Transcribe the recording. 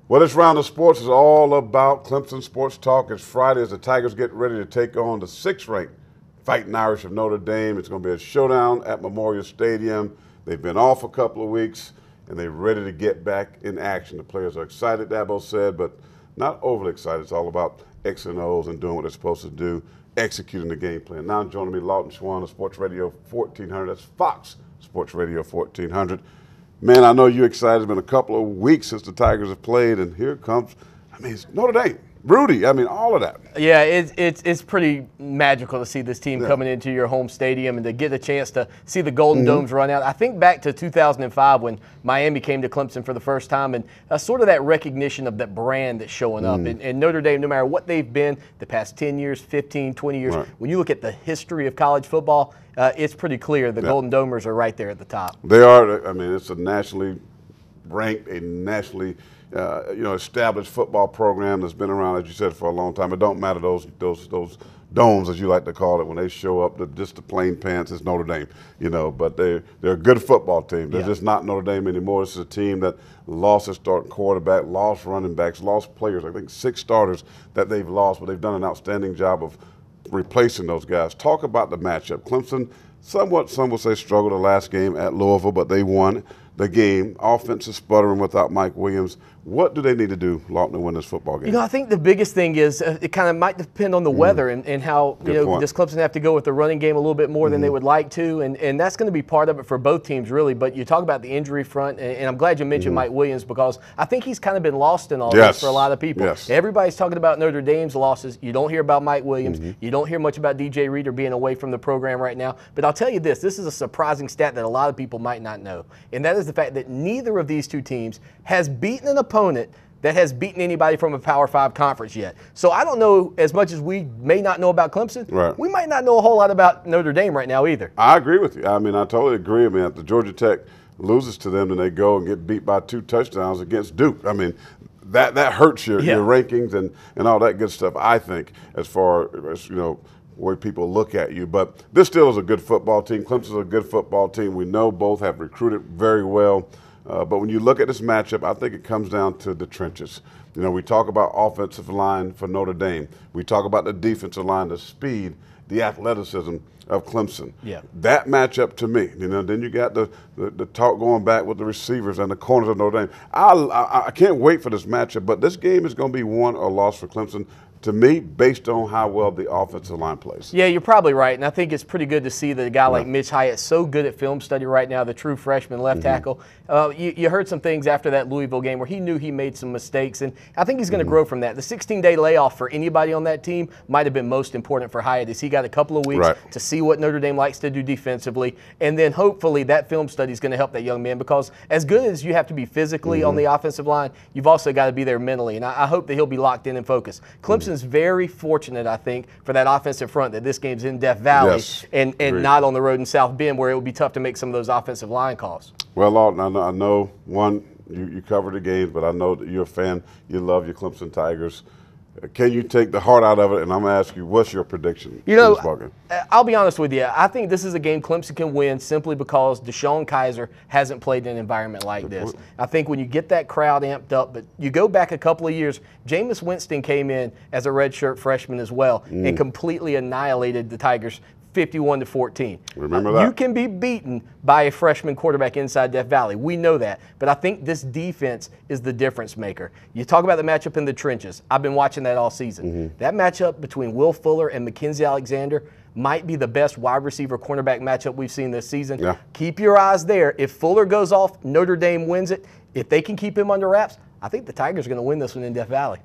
Well, this round of sports is all about Clemson Sports Talk. It's Friday as the Tigers get ready to take on the 6th-ranked Fighting Irish of Notre Dame. It's going to be a showdown at Memorial Stadium. They've been off a couple of weeks, and they're ready to get back in action. The players are excited, Dabo said, but not overly excited. It's all about X and O's and doing what they're supposed to do, executing the game plan. Now joining me, Lawton, Swann of Sports Radio 1400. That's Fox Sports Radio 1400. Man, I know you're excited. It's been a couple of weeks since the Tigers have played, and here comes, it's Notre Dame. Rudy, all of that. Yeah, it's pretty magical to see this team coming into your home stadium and to get a chance to see the Golden Domes run out. I think back to 2005 when Miami came to Clemson for the first time, and sort of that recognition of that brand that's showing up. And Notre Dame, no matter what they've been the past 10 years, 15, 20 years, when you look at the history of college football, it's pretty clear the Golden Domers are right there at the top. They are. It's a nationally ranked, a nationally established football program that's been around, as you said, for a long time. It don't matter those domes, as you like to call it, when they show up, just the plain pants. It's Notre Dame, But they're a good football team. They're just not Notre Dame anymore. This is a team that lost their starting quarterback, lost running backs, lost players. I think 6 starters that they've lost, but they've done an outstanding job of replacing those guys. Talk about the matchup. Clemson, somewhat, some will say, struggled the last game at Louisville, but they won the game. Offense is sputtering without Mike Williams. What do they need to do, Lawton, to win this football game? I think the biggest thing is it kind of might depend on the weather and how, does Clemson have to go with the running game a little bit more than they would like to, and that's going to be part of it for both teams, really. But you talk about the injury front, and I'm glad you mentioned Mike Williams because I think he's kind of been lost in all this for a lot of people. Everybody's talking about Notre Dame's losses. You don't hear about Mike Williams. You don't hear much about DJ Reader being away from the program right now. But I'll tell you this is a surprising stat that a lot of people might not know, and that is the fact that neither of these two teams has beaten an opponent that has beaten anybody from a Power 5 conference yet. So I don't know, as much as we may not know about Clemson, we might not know a whole lot about Notre Dame right now either. I agree with you. I totally agree. If the Georgia Tech loses to them, then they go and get beat by 2 touchdowns against Duke. That hurts your rankings and all that good stuff, I think, as far as, where people look at you. But this still is a good football team. Clemson's a good football team. We know both have recruited very well. But when you look at this matchup, I think it comes down to the trenches. We talk about offensive line for Notre Dame. We talk about the defensive line, the speed, the athleticism of Clemson. That matchup to me, then you got the talk going back with the receivers and the corners of Notre Dame. I can't wait for this matchup, but this game is going to be won or lost for Clemson, to me, based on how well the offensive line plays. Yeah, you're probably right, and I think it's pretty good to see that a guy like Mitch Hyatt's so good at film study right now, the true freshman left tackle. You heard some things after that Louisville game where he knew he made some mistakes, and I think he's going to grow from that. The 16-day layoff for anybody on that team might have been most important for Hyatt, as he got a couple of weeks to see what Notre Dame likes to do defensively, and then hopefully that film study is going to help that young man, because as good as you have to be physically on the offensive line, you've also got to be there mentally, and I hope that he'll be locked in and focused. Clemson's very fortunate, I think, for that offensive front that this game's in Death Valley and not on the road in South Bend, where it would be tough to make some of those offensive line calls. Well, Lawton, I know you cover the games, but I know that you're a fan. You love your Clemson Tigers. Can you take the heart out of it? And I'm going to ask you, what's your prediction? I'll be honest with you. I think this is a game Clemson can win simply because Deshaun Kaiser hasn't played in an environment like this. I think when you get that crowd amped up, but you go back a couple of years, Jameis Winston came in as a redshirt freshman as well and completely annihilated the Tigers 51-14. Remember that. You can be beaten by a freshman quarterback inside Death Valley. We know that. But I think this defense is the difference maker. You talk about the matchup in the trenches. I've been watching that all season. That matchup between Will Fuller and Mackenzie Alexander might be the best wide receiver cornerback matchup we've seen this season. Keep your eyes there. If Fuller goes off, Notre Dame wins it. If they can keep him under wraps, I think the Tigers are going to win this one in Death Valley.